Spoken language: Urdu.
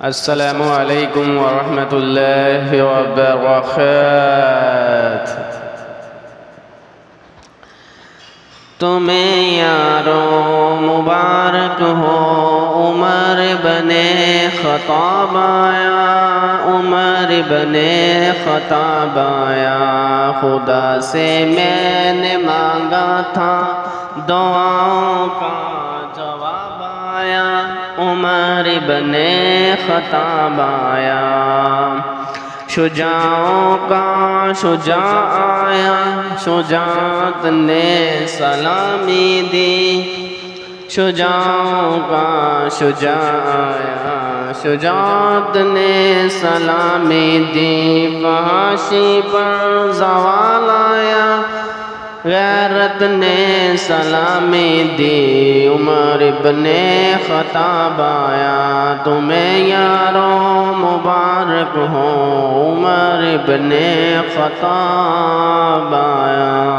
السلام علیکم ورحمۃ اللہ وبرکاتہ۔ تمہیں یاروں مبارک ہو، عمر بن خطاب آیا، عمر بن خطاب آیا۔ خدا سے میں نے مانگا تھا، دعاؤں کا جواب آیا، عمر بن خطاب آیا۔ شجاعوں کا شجاع آیا، شجاعت نے سلامی دی۔ شجاعوں کا شجاع آیا، شجاعت نے سلامی دی۔ فحاشی پر زوال آیا، غیرت نے سلامی دی۔ عمر بن خطاب آیا، تمہیں یاروں مبارک ہو، عمر بن خطاب آیا۔